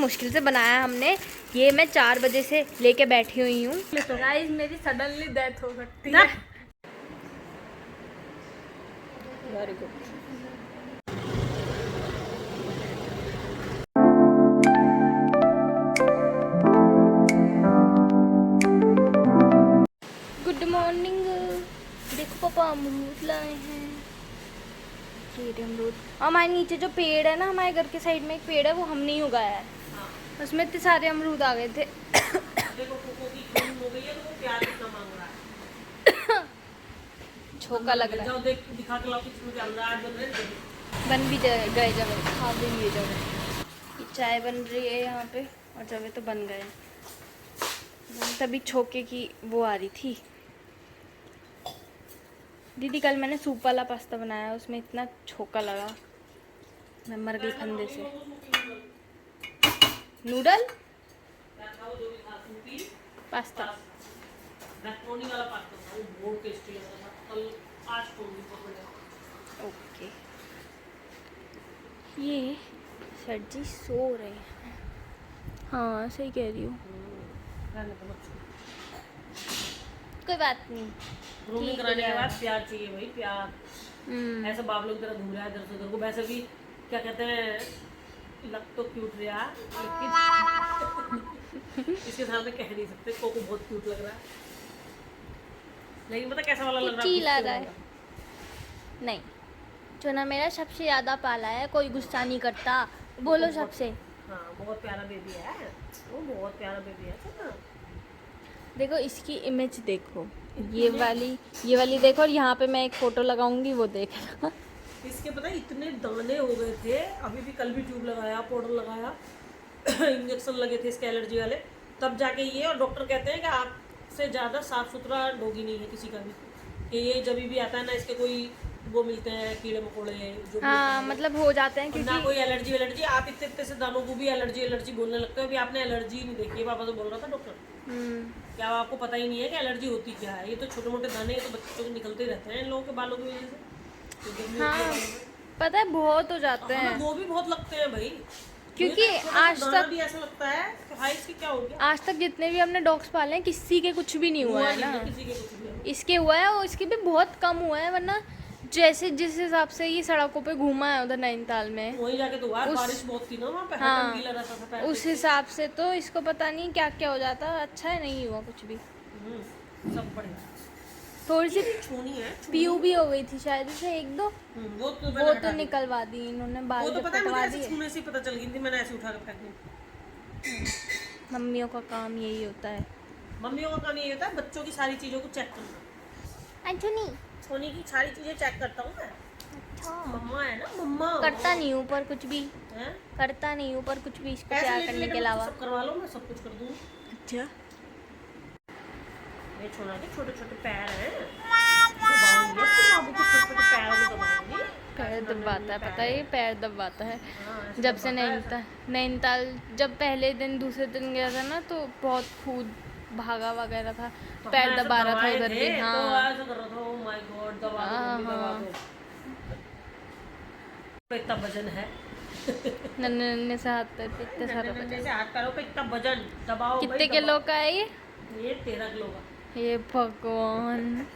मुश्किल से बनाया हमने। ये मैं 4 बजे से लेके बैठी हुई हूँ। तो गाइस मेरी सडनली डेथ हो सकती है। Very good. Good morning. देखो पापा अमरूद लाए हैं। ये अमरूद। हमारे नीचे जो पेड़ है ना, हमारे घर के साइड में एक पेड़ है, वो हमने ही उगाया है। उसमें इतने सारे अमरूद आ गए थे। देखो कोको की खून हो गई है तो वो प्यार कितना मांग रहा है। छोका लग रहा है। जाओ देख दिखा के लाओ किचन में क्या आज बन रहे हैं। बन भी गए जब खा भी लिए जब। ये चाय बन रही है यहाँ पे और जब तो बन गए। तभी छोके की वो आ रही थी। दीदी कल मैंने सूप वाला पास्ता बनाया, उसमें इतना छोका लगा, मैं मर गई फंदे से। नूडल पास्ता मैक्रोनी वाला पास्ता था, वो बहुत टेस्टी लगा था। कल आज तो ओके। ये सर जी सो रहे हैं। हाँ सही कह रही हूँ। कोई बात नहीं। ग्रूमिंग कराने के बाद प्यार चाहिए भाई, प्यार। ऐसा बाप लोग तरह घूम रहा है इधर से उधर को। वैसे भी क्या कहते हैं, लग तो क्यूट रहा लेकिन इसके सामने कह नहीं सकते कोको बहुत क्यूट लग रहा है। लेकिन पता कैसा वाला लग रहा है। नहीं, चुना मेरा सबसे ज्यादा पाला है, कोई गुस्सा नहीं करता। बोलो सबसे। हाँ बहुत प्यारा बेबी है वो, बहुत प्यारा बेबी है ना। देखो इसकी इमेज देखो, ये वाली देखो, और यहाँ पे मैं एक फोटो लगाऊंगी, वो देखना। इसके पता है इतने दाने हो गए थे, अभी भी कल भी ट्यूब लगाया, पाउडर लगाया, इंजेक्शन लगे थे इसके एलर्जी वाले, तब जाके ये। और डॉक्टर कहते हैं कि आपसे ज़्यादा साफ सुथरा डॉगी नहीं है किसी का भी, कि ये जब भी आता है ना, इसके कोई वो मिलते हैं कीड़े मकोड़े जो हाँ मतलब हो जाते हैं, क्योंकि ना कोई एलर्जी। आप इतने इतने से दानों को भी एलर्जी बोलने लगते हो। अभी आपने एलर्जी नहीं देखी है, पापा तो बोल रहा था डॉक्टर, क्या आपको पता ही नहीं है कि एलर्जी होती क्या है। ये तो छोटे मोटे दाने, ये तो बच्चों के निकलते रहते हैं इन लोगों के बालों की वजह से। हाँ पता है बहुत हो जाते हैं। वो भी बहुत लगते हैं भाई, क्योंकि आज तक भी ऐसा लगता है कि भाई इसकी क्या हो गया। आज तक जितने भी हमने डॉग्स पाले हैं, किसी के कुछ भी नहीं हुआ है ना। किसी के कुछ भी इसके हुआ है और इसके भी बहुत कम हुआ है, वरना जैसे जिस हिसाब से ये सड़कों पे घूमा है उधर नैनीताल में, वहीं जाके तो हुआ। बारिश बहुत थी ना वहाँ पे, हाँ, गीला रहता था पैर उस हिसाब से तो इसको पता नहीं क्या क्या हो जाता। अच्छा है नहीं हुआ कुछ भी। सब बढ़िया। थोड़ी सी छूनी है, पीयू भी हो गई थी शायद से, 1-2 वो तो निकलवा दी इन्होंने, बाल तो पता है कटवा मुझे दिए। छूने से पता चल गई थी, मैंने ऐसे उठा कर फेंक दी। मम्मियों का काम यही होता है। मम्मियों का काम यही होता है, बच्चों की सारी चीज़ों को चेक करना। अंजनी सोनी की सारी चीज़ें चेक करता हूँ मैं। अच्छा मम्मा है ना, मम्मा करता नहीं हूँ पर कुछ भी है? करता नहीं हूँ पर कुछ भी इसको प्यार करने के अलावा। सब करवा लो, मैं सब कुछ कर दूँ। अच्छा ये छोटा के छोटे छोटे पैर हैं, दबाऊंगी अब तो बाबू के छोटे छोटे पैरों को दबाऊंगी। पैर दबाता है, पता है ये पैर दबाता है। हाँ, जब से नैनीताल जब पहले दिन दूसरे दिन गया था ना, तो बहुत खूब भागा वगैरह था, तो पैर दबा रहा था उधर भी। हाँ तो ऐसा कर रहा था, ओह माय गॉड, दबा दो दबा दो। इतना वजन है, नन्हे नन्हे से हाथ पैर पे इतने सारा नन्हे से हाथ पैरों पे इतना वजन, दबाओ। कितने किलो का है ये? 13 किलो का। ये भगवान,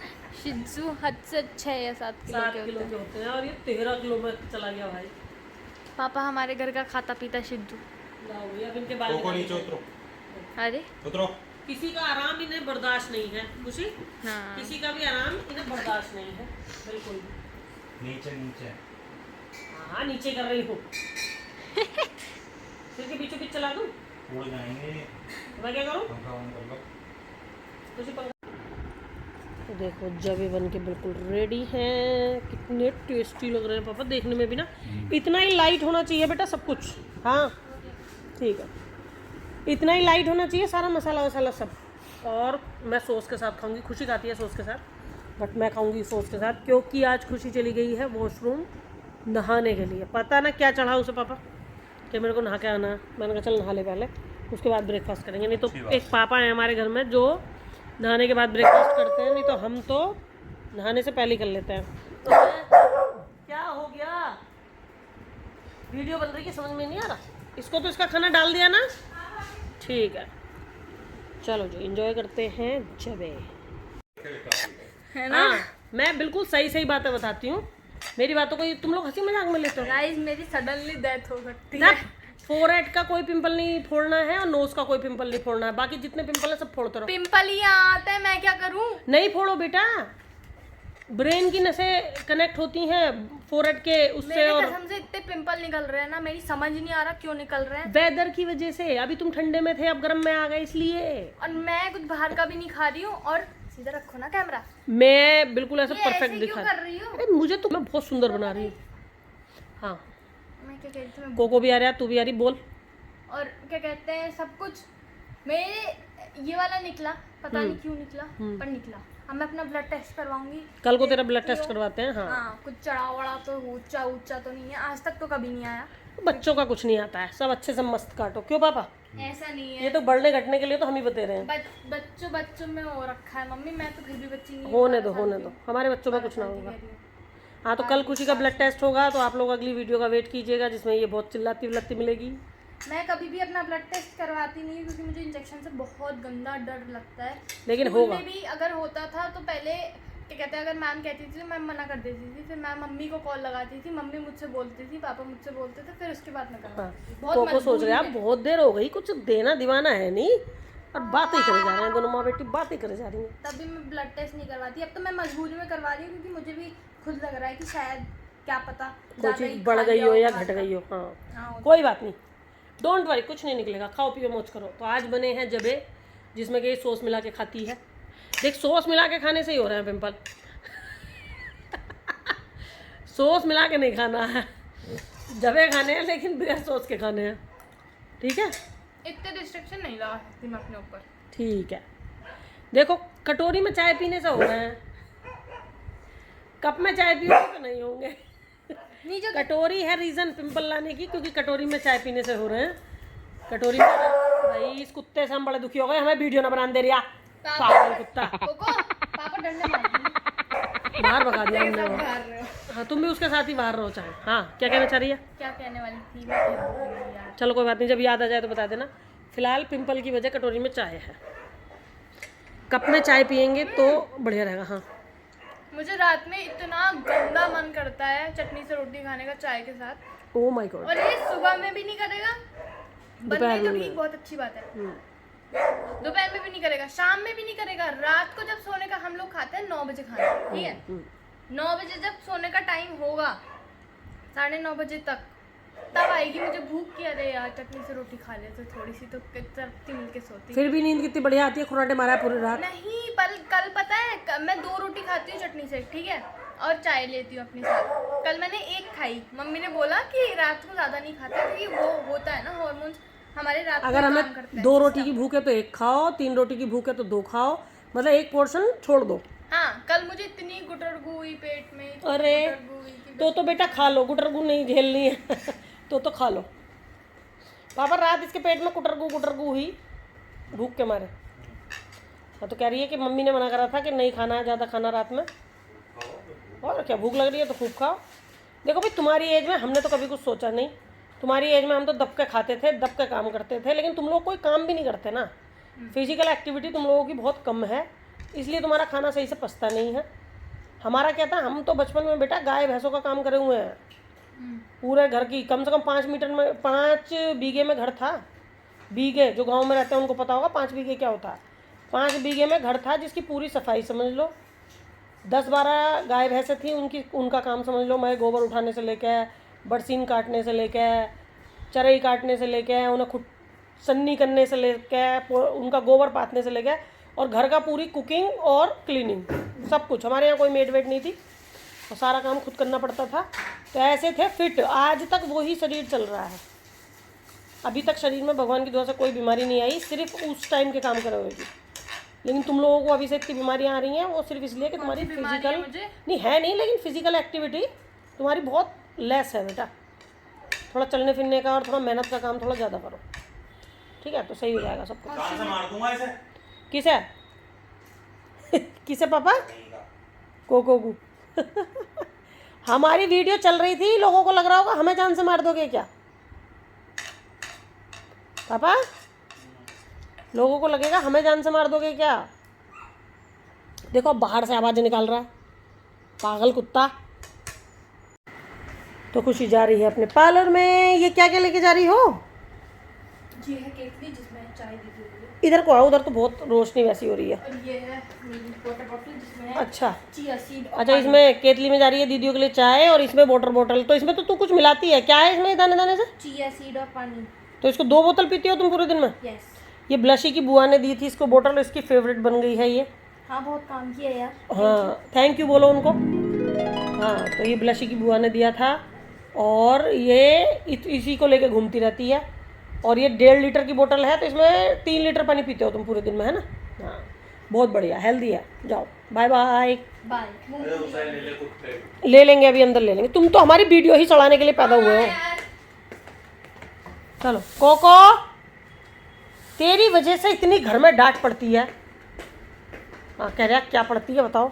शिज़ू हद से 6 या 7 किलो 7 के किलो होते के हैं। होते हैं, और ये 13 किलो में चला गया भाई। पापा हमारे घर का खाता पीता शिज़ू। लाओ अब इनके बाल नीचे उतरो। अरे उतरो। किसी का आराम इन्हें बर्दाश्त नहीं है, खुशी। हाँ किसी का भी आराम इन्हें बर्दाश्त नहीं है, बिल्कुल भी। नीचे नीचे। हाँ नीचे कर रही हूँ। फिर के बीचों बीच चला दूँ, उड़ जाएंगे। मैं क्या करूँ? पंखा ऑन कर लो। तो देखो जब ये बन के बिल्कुल रेडी हैं, कितने टेस्टी लग रहे हैं पापा, देखने में भी ना। इतना ही लाइट होना चाहिए बेटा सब कुछ। हाँ ठीक है, इतना ही लाइट होना चाहिए सारा मसाला वसाला सब। और मैं सॉस के साथ खाऊंगी, खुशी खाती है सॉस के साथ, बट मैं खाऊंगी सॉस के साथ, क्योंकि आज खुशी चली गई है वॉशरूम नहाने के लिए। पता ना क्या चढ़ा उसे पापा कि मेरे को नहा के आना। मैंने कहा चल नहा ले पहले, उसके बाद ब्रेकफास्ट करेंगे। नहीं तो एक पापा है हमारे घर में जो नहाने के बाद ब्रेकफास्ट करते हैं, नहीं तो हम तो नहाने से पहले ही कर लेते हैं। तो क्या हो गया, वीडियो बन रही है समझ में नहीं आ रहा। इसको तो इसका खाना डाल दिया ना, ठीक है। चलो जी एंजॉय करते हैं जबे, है ना। हाँ मैं बिल्कुल सही सही बातें बताती हूँ, मेरी बातों को तुम लोग हंसी मजाक में लेते हो। गाइस मेरी सडनली डेथ हो सकती है। फोरहेड का कोई पिंपल नहीं फोड़ना है और नोज का कोई पिंपल नहीं फोड़ना है, बाकी जितने पिंपल है सब फोड़ते रहो। पिंपल ही आते हैं, मैं क्या करूं। नहीं फोड़ो बेटा, ब्रेन की नसें कनेक्ट होती हैं फोरहेड के उससे, मेरे और कसम से इतने पिंपल निकल रहे हैं ना, मेरी समझ नहीं आ रहा क्यों निकल रहे हैं। वेदर की वजह से, अभी तुम ठंडे में थे अब गर्म में आ गए इसलिए। और मैं कुछ बाहर का भी नहीं खा रही हूँ। और सीधा रखो ना कैमरा, मैं बिल्कुल ऐसा ये परफेक्ट ऐसे दिखा क्यों कर रही हो। अरे मुझे तो मैं बहुत सुंदर बना रही हूँ। हाँ मैं क्या कहती हूँ, कोको भी आ रहा है, तू भी आ रही, बोल। और क्या कहते हैं सब कुछ मेरे ये वाला निकला, पता नहीं क्यों निकला पर निकला। अब मैं अपना ब्लड टेस्ट करवाऊंगी कल को तेरा ब्लड टेस्ट करवाते हैं। हाँ हाँ, कुछ चढ़ाव वड़ा तो ऊंचा ऊंचा तो नहीं है, आज तक तो कभी नहीं आया। बच्चों का कुछ नहीं आता है, सब अच्छे से मस्त काटो। क्यों पापा, ऐसा नहीं ये है, तो बढ़ने घटने के लिए तो हम ही बते रहे हैं। बच्चों में हो रखा है मम्मी, मैं तो फिर भी बच्ची नहीं हूँ। होने दो होने दो, हमारे बच्चों में कुछ ना होगा। हाँ तो कल खुशी का ब्लड टेस्ट होगा, तो आप लोग अगली वीडियो का वेट कीजिएगा जिसमें ये बहुत चिल्लाती विल्लाती मिलेगी। मैं कभी भी अपना ब्लड टेस्ट करवाती नहीं क्योंकि मुझे इंजेक्शन से बहुत गंदा डर लगता है। लेकिन स्कूल होगा में भी अगर होता था तो पहले क्या कहते हैं, अगर मैम कहती थी तो मैम मना कर देती थी, फिर मैं मम्मी को कॉल लगाती थी, मम्मी मुझसे बोलती थी, पापा मुझसे बोलते थे, फिर उसके बाद मैं करवाती थी। बहुत कोको सोच रहे हैं आप मजबूरी में। बहुत देर हो गई, कुछ देना दीवाना है नहीं, और बातें करे जा रहे हैं दोनों माँ बेटी, बातें करे जा रही हैं। तभी मैं ब्लड टेस्ट नहीं करवाती, अब तो मैं मजबूरी में करवा रही हूँ क्योंकि मुझे भी खुद लग रहा है कि शायद क्या पता कोई ज़्यादा चीज़ ही बढ़ खा गई लिया हो या बाहर घट का। गई हो। हाँ हाँ, कोई बात नहीं, डोंट वरी, कुछ नहीं निकलेगा, खाओ पियो मौज करो। तो आज बने हैं जबे, जिसमें कि सॉस मिला के खाती है। देख सॉस मिला के खाने से ही हो रहे हैं पिंपल। सॉस मिला के नहीं खाना है, जबे खाने हैं लेकिन बिना सॉस के खाने हैं, ठीक है। इतने रिस्ट्रिक्शन नहीं लगा सकती मैं अपने ऊपर। ठीक है, देखो कटोरी में चाय पीने से हो रहे हैं, कप में चाय पियोगे तो नहीं होंगे। नीचे कटोरी है रीजन पिंपल लाने की, क्योंकि कटोरी में चाय पीने से हो रहे हैं। कटोरी में भाई इस कुत्ते से हम बड़े दुखी हो गए, हमें वीडियो ना बनाने दे रिया पागल कुत्ता। कोको पापा डंडे मारते बाहर भगा दिया हमने वो। बाहर रहे हो। हाँ तुम भी उसके साथ ही बाहर रहो चाहे। हाँ क्या कहना चाह रही है? क्या कहने वाली थी मैं भूल गई यार। चलो कोई बात नहीं, जब याद आ जाए तो बता देना। फिलहाल पिंपल की वजह कटोरी में चाय है, कप में चाय पियेंगे तो बढ़िया रहेगा। हाँ मुझे रात में इतना गंदा मन करता है चटनी से रोटी खाने का चाय के साथ, ओ माय गॉड। और ये सुबह में भी नहीं करेगा, दोपहर बनने तो में ठीक बहुत अच्छी बात है, दोपहर में भी नहीं करेगा, शाम में भी नहीं करेगा। रात को जब सोने का हम लोग खाते हैं 9 बजे खाना, ठीक है, 9 बजे जब सोने का टाइम होगा 9:30 बजे तक, तब आएगी मुझे भूख की, अरे यार चटनी से रोटी खा ले तो थोड़ी सी तो तरती मिलके सोती। फिर भी नींद कितनी बढ़िया आती है, खुराटे मारा है पूरी रात। नहीं कल पता है मैं 2 रोटी खाती हूँ चटनी से, ठीक है, और चाय लेती हूँ अपने साथ। कल मैंने 1 खाई, मम्मी ने बोला कि रात को ज़्यादा नहीं खाते क्योंकि वो होता है ना हार्मोन्स हमारे रात को अगर काम हमें करते हैं। 2 रोटी की भूख है तो 1 खाओ, 3 रोटी की भूख है तो 2 खाओ, मतलब 1 पोर्शन छोड़ दो। हाँ कल मुझे इतनी गुटरगू हुई पेट में, इतनी अरे गुटरगू हुई कि तो बेटा खा लो, गुटरगू नहीं झेलनी है तो खा लो। पापा रात इसके पेट में गुटरगू हुई भूख के मारे। हाँ तो कह रही है कि मम्मी ने मना करा था कि नहीं खाना है ज़्यादा खाना रात में, और क्या भूख लग रही है तो खूब खाओ। देखो भाई तुम्हारी एज में हमने तो कभी कुछ सोचा नहीं, तुम्हारी एज में हम तो दब के खाते थे, दब के काम करते थे, लेकिन तुम लोग कोई काम भी नहीं करते ना, फिजिकल एक्टिविटी तुम लोगों की बहुत कम है, इसलिए तुम्हारा खाना सही से पचता नहीं है। हमारा क्या था, हम तो बचपन में बेटा गाय भैंसों का काम करे हुए हैं, पूरे घर की कम से कम 5 बीघे में घर था। बीघे जो गांव में रहते हैं उनको पता होगा 5 बीघे क्या होता है। 5 बीघे में घर था जिसकी पूरी सफाई समझ लो, 10-12 गाय भैंसें थी, उनका काम समझ लो। मैं गोबर उठाने से लेके, बरसीन काटने से लेके, चरई काटने से लेके, उन्हें खुद सन्नी करने से लेके, उनका गोबर पाथने से लेके, और घर का पूरी कुकिंग और क्लीनिंग सब कुछ। हमारे यहाँ कोई मेड वेड नहीं थी और सारा काम खुद करना पड़ता था, तो ऐसे थे फिट। आज तक वही शरीर चल रहा है, अभी तक शरीर में भगवान की दुआ से कोई बीमारी नहीं आई, सिर्फ उस टाइम के काम करे हुए थी। लेकिन तुम लोगों को अभी से इतनी बीमारियाँ आ रही हैं, वो सिर्फ इसलिए कि तुम्हारी फिजिकल नहीं है नहीं, लेकिन फिजिकल एक्टिविटी तुम्हारी बहुत लेस है बेटा। थोड़ा चलने फिरने का और थोड़ा मेहनत का काम थोड़ा ज़्यादा करो, ठीक है, तो सही हो जाएगा सब कुछ। कहाँ से मार दूंगा इसे? किसे किसे पापा? कोको को हमारी वीडियो चल रही थी, लोगों को लग रहा होगा हमें जान से मार दोगे क्या। पापा लोगों को लगेगा हमें जान से मार दोगे क्या। देखो बाहर से आवाज़ निकाल रहा है, पागल कुत्ता। तो खुशी जा रही है अपने पार्लर में। ये क्या क्या लेके जा रही हो? ये है केतली जिसमें चाय दी हुई है, इधर को आओ, उधर तो बहुत रोशनी वैसी हो रही है। और ये है मेरी वाटर बॉटल जिसमें है अच्छा चिया सीड। अच्छा, इसमें केतली में जा रही है दीदियों के लिए चाय, और इसमें वाटर बॉटल। तो इसमें तो तू कुछ मिलाती है, क्या है इसमें दाने दाने से? चिया सीड और पानी। तो इसको 2 बोतल पीती हो तुम पूरे दिन में? यस। ये ब्लशी की बुआ ने दी थी इसको बोतल, इसकी फेवरेट बन गई है ये। हाँ बहुत काम किया यार। हाँ थैंक यू बोलो उनको। हाँ तो ये ब्लशी की बुआ ने दिया था, और ये इसी को लेके घूमती रहती है। और ये 1.5 लीटर की बोतल है, तो इसमें 3 लीटर पानी पीते हो तुम पूरे दिन में, है ना? हाँ बहुत बढ़िया, हेल्दी है। जाओ बाय बाय। बाय। ले लेंगे अभी, अंदर ले लेंगे। तुम तो हमारी वीडियो ही चढ़ाने के लिए पैदा हुए हो। चलो कोको, तेरी वजह से इतनी घर में डांट पड़ती है। हाँ कह रहा क्या पड़ती है बताओ?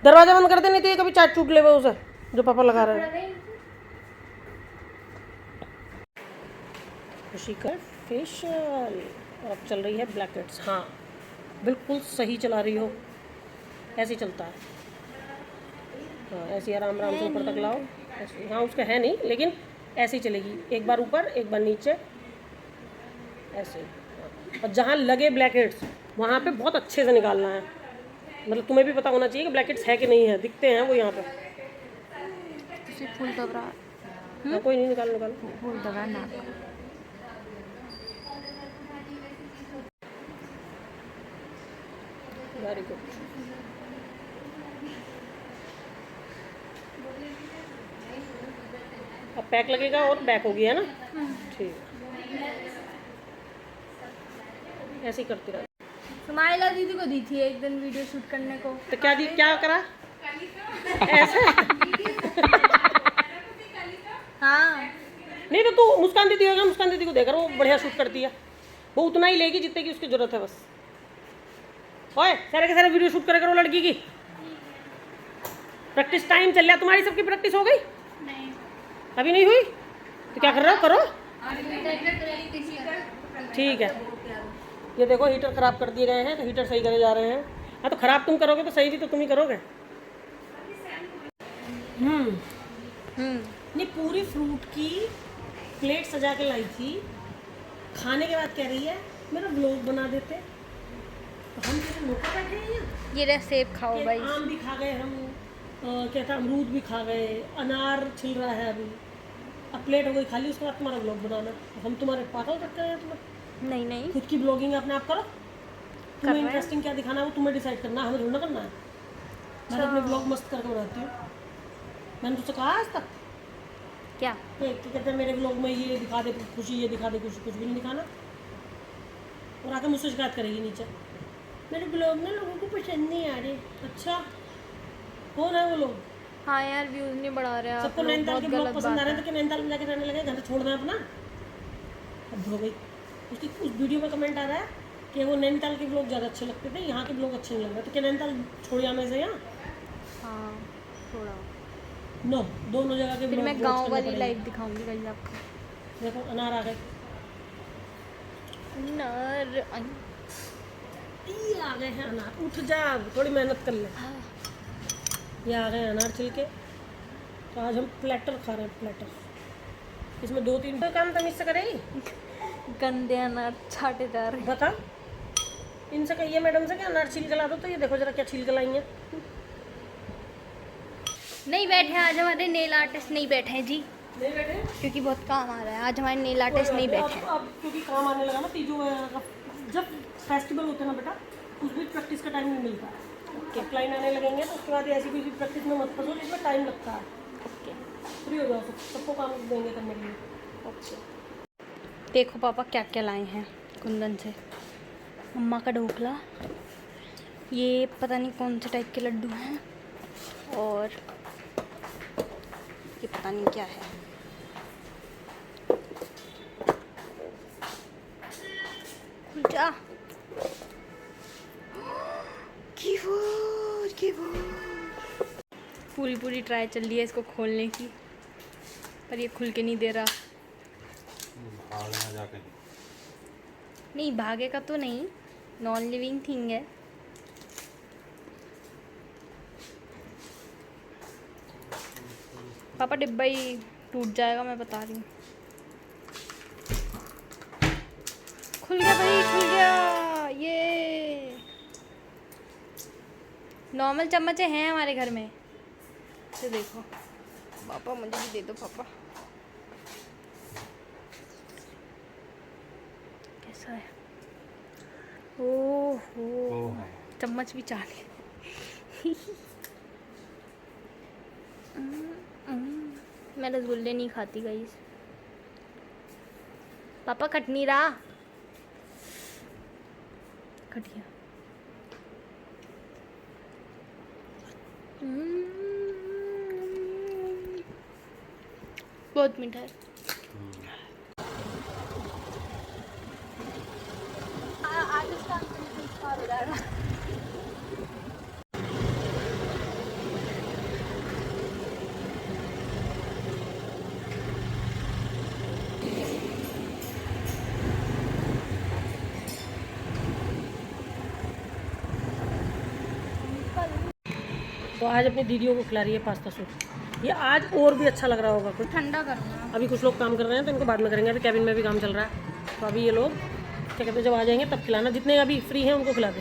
दरवाजा बंद कर दे, नहीं तो ये कभी चाट चूट ले उसे जो पापा लगा रहे हैं। खुशी का फेशियल। और अब चल रही है ब्लैकेट्स। हाँ बिल्कुल सही चला रही हो, ऐसे ही चलता है। हाँ ऐसे आराम आराम से ऊपर तक लाओ ऐसे। हाँ उसका है नहीं, लेकिन ऐसे ही चलेगी, एक बार ऊपर एक बार नीचे ऐसे। हाँ। और जहाँ लगे ब्लैकेट्स वहाँ पे बहुत अच्छे से निकालना है। मतलब तुम्हें भी पता होना चाहिए कि ब्लैकेट्स है कि नहीं है, दिखते हैं वो यहाँ पे। फूल दबरा। हाँ कोई नहीं, निकालो निकालो। फूल दबरा ना। Very good. अब पैक लगेगा और बैक होगी, है ना? ठीक ऐसे ही करती रह। सुमाइला दीदी को दी थी एक दिन वीडियो शूट करने को। तो क्या दी, क्या करा ऐसे? हाँ नहीं तो तू मुस्कान दीदी होगा, मुस्कान दीदी को देकर वो बढ़िया शूट करती है। वो उतना ही लेगी जितने की उसकी जरूरत है बस। ओए सारे के सारे वीडियो शूट करे करो लड़की की। प्रैक्टिस टाइम चल रहा, तुम्हारी सबकी प्रैक्टिस हो गई? नहीं अभी नहीं हुई? तो क्या कर रहे हो, करो। ठीक है, ये देखो हीटर ख़राब कर दिए गए हैं, तो हीटर सही करे जा रहे हैं। हाँ तो ख़राब तुम करोगे तो सही भी तो तुम ही करोगे। नहीं पूरी फ्रूट की प्लेट सजा के लाई थी, खाने के बाद कह रही है मेरा व्लॉग बना देते। तो हम जैसे मौका बैठे हैं यहाँ। ये रहा सेब खाओ भाई। आम भी खा गए हम, क्या था अमरूद भी खा गए, अनार छिल रहा है अभी। अब प्लेट हो गई खाली, उसके बाद तुम्हारा व्लॉग बनाना। हम तुम्हारे पागल रखते हैं तुम्हें। नहीं नहीं खुद की ब्लॉगिंग अपने आप करो। कर तुम्हें रहे हैं। इंटरेस्टिंग क्या दिखाना है वो तुम्हें डिसाइड करना है, हमें थोड़ा करना है। मैं अपने ब्लॉग मस्त करके बनाती हूँ। मैंने तुझसे कहा आज तक क्या? कि कहते हैं मेरे ब्लॉग में ये दिखा दे खुशी, ये दिखा दे खुशी, कुछ भी नहीं दिखाना। और आके मुझसे शिकायत करेगी नीचे, मेरे ब्लॉग में लोगों को पसंद नहीं आ रहे। अच्छा कौन है वो लोग? हाँ यार व्यूज नहीं बढ़ा रहे आप सबको लोग, नैनीताल बहुत के ब्लॉग गलत पसंद बात आ रहे है। हैं, तो नैनीताल में जाके रहने लगे, घर छोड़ना अपना। अब हो गई उसकी उस वीडियो में कमेंट आ रहा है कि वो नैनीताल के ब्लॉग ज़्यादा अच्छे लगते थे, यहाँ के ब्लॉग अच्छे नहीं लग रहे। तो क्या नैनीताल छोड़ या मैं से यहाँ? हाँ थोड़ा। नो, दोनों जगह के फिर ब्लॉग मैं गांव वाली लाइफ दिखाऊंगी कल आपको। देखो अनार आ गए, ये आ गए हैं अनार। उठ जा, थोड़ी मेहनत कर ले। ये आ गए अनार छिलके। तो आज हम प्लेटर खा रहे हैं, प्लेटर। इसमें 2-3 काम तमीज से करेगी। गंदे अनार छाटे जा रहे हैं। बता इनसे कहिए मैडम से कि अनार छील के ला दो। तो ये देखो जरा क्या छील के लाई हैं। नहीं बैठे आज हमारे नेल आर्टिस्ट, नहीं बैठे हैं जी, नहीं बैठे क्योंकि बहुत काम आ रहा है। आज हमारे नेल आर्टिस्ट नहीं बैठे हैं। अब क्योंकि काम आने लगा ना तीजों वगैरह का, जब फेस्टिवल होते हैं ना बेटा, उस बीच प्रैक्टिस का टाइम नहीं मिलता। ओके क्लाइंट आने लगेंगे तो उसके बाद ऐसी कोई प्रैक्टिस में मत फंसो जिसमें टाइम लगता है। ओके फ्री हो जाओ, सबको काम देंगे करने के लिए। ओके देखो पापा क्या क्या लाए हैं कुंदन से। मम्मा का ढोकला, ये पता नहीं कौन से टाइप के लड्डू हैं, और ये पता नहीं क्या है। खुल जा। पूरी ट्राई चल रही है इसको खोलने की, पर ये खुल के नहीं दे रहा। नहीं भागेगा तो नहीं, नॉन लिविंग थिंग है। पापा डिब्बा ही टूट जाएगा, मैं बता रही हूँ। खुल गया भाई, खुल गया। ये नॉर्मल चम्मचे हैं हमारे घर में, तो देखो। पापा मुझे भी दे दो पापा। कैसा है? ओह चम्मच भी चाहे। मैं रसगुल्ले नहीं खाती गाइस। पापा कट नहीं रहा, कट गया। बहुत मीठा है। आज उसका संस्कार हो जाएगा। तो आज अपनी दीदियों को खिला रही है पास्ता सूप। ये आज और भी अच्छा लग रहा होगा कुछ। ठंडा करूँगा। अभी कुछ लोग काम कर रहे हैं तो इनको बाद में करेंगे, अभी कैबिन में भी काम चल रहा है। तो अभी ये लोग क्या कहते हैं, जब आ जाएंगे तब खिलाना, जितने अभी फ्री हैं उनको खिला दे,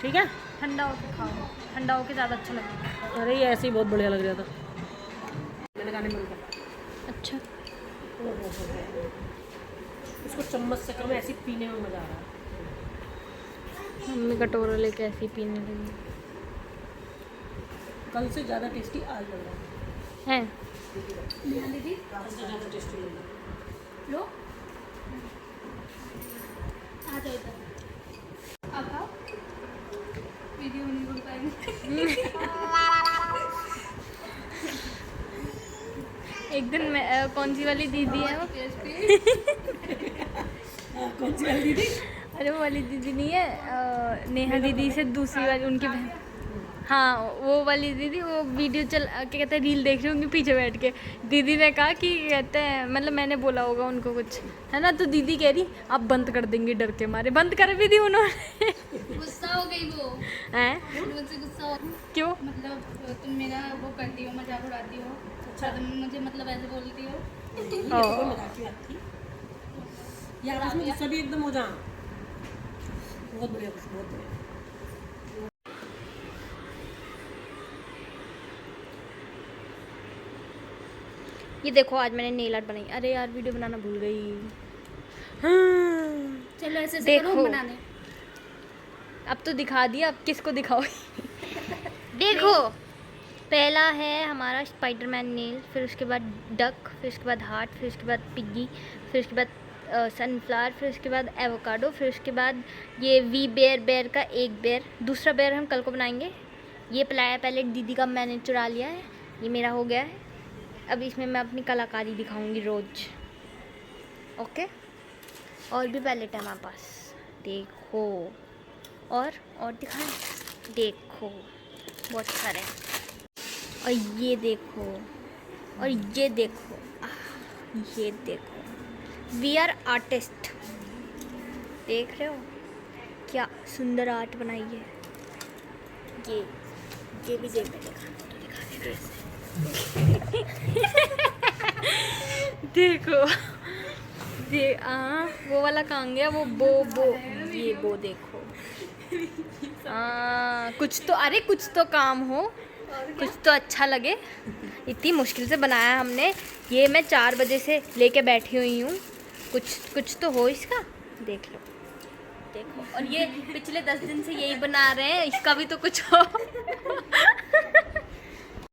ठीक है? ठंडा होके खाओ, ठंडा होके ज़्यादा अच्छा लगेगा। अरे ये ऐसे ही बहुत बढ़िया लग रहा था, मैंने खाने मन कर। अच्छा इसको चम्मच से कम ऐसे पीने में मज़ा आ रहा है। मम्मी कटोरा लेके ऐसे ही पीने लगी कल से ज़्यादा टेस्टी आज लग रहा है। दीदी कल से ज़्यादा टेस्टी लग रहा है। लो आ जाओ इधर। अब आओ, वीडियो नहीं बन पाएंगे। एक दिन मैं कौन सी वाली दीदी है वो? कौन सी वाली दीदी? अरे वो वाली दीदी नहीं है, नेहा दीदी से दूसरी वाली, उनकी बहन। हाँ वो वाली दीदी, वो वीडियो क्या कहते हैं, रील देख रही होंगी पीछे बैठ के। दीदी ने कहा कि कहते हैं, मतलब मैंने बोला होगा उनको कुछ, है ना, तो दीदी कह रही आप बंद कर देंगी डर के मारे। बंद कर भी दी उन्होंने। गुस्सा हो गई वो हैं? मुझसे गुस्सा हो, क्यों? मतलब तुम मेरा वो करती हो, मजाक उड़ाती हो। अच्छा तुम मुझे मतलब ऐसे बोलती हो। यार उसमें गुस्सा भी एकदम हो जा। बहुत बढ़िया, बहुत बढ़िया। ये देखो आज मैंने नेल आर्ट बनाई। अरे यार वीडियो बनाना भूल गई। हाँ चलो ऐसे देखो, करो बनाने। अब तो दिखा दिया, अब किसको दिखाओ? देखो पहला है हमारा स्पाइडरमैन नेल, फिर उसके बाद डक, फिर उसके बाद हार्ट, फिर उसके बाद पिग्गी, फिर उसके बाद सनफ्लावर, फिर उसके बाद एवोकाडो, फिर उसके बाद ये वी बेयर का एक बेयर। दूसरा बेयर हम कल को बनाएंगे। ये प्लाया पैलेट दीदी का मैंने चुरा लिया है, ये मेरा हो गया है। अब इसमें मैं अपनी कलाकारी दिखाऊंगी रोज। ओके, और भी पैलेट है हमारे पास, देखो। और दिखाएं, देखो बहुत सारे हैं। और ये देखो, और ये देखो, ये देखो, वी आर आर्टिस्ट। देख रहे हो क्या सुंदर आर्ट बनाई है। ये भी जेब में देखो, ये वो वाला कहाँ गया, वो बो ये बो देखो। कुछ तो, अरे कुछ तो काम हो, कुछ तो अच्छा लगे। इतनी मुश्किल से बनाया हमने, ये मैं 4 बजे से लेके बैठी हुई हूँ। कुछ तो हो इसका, देख लो, देखो। और ये पिछले 10 दिन से यही बना रहे हैं, इसका भी तो कुछ हो।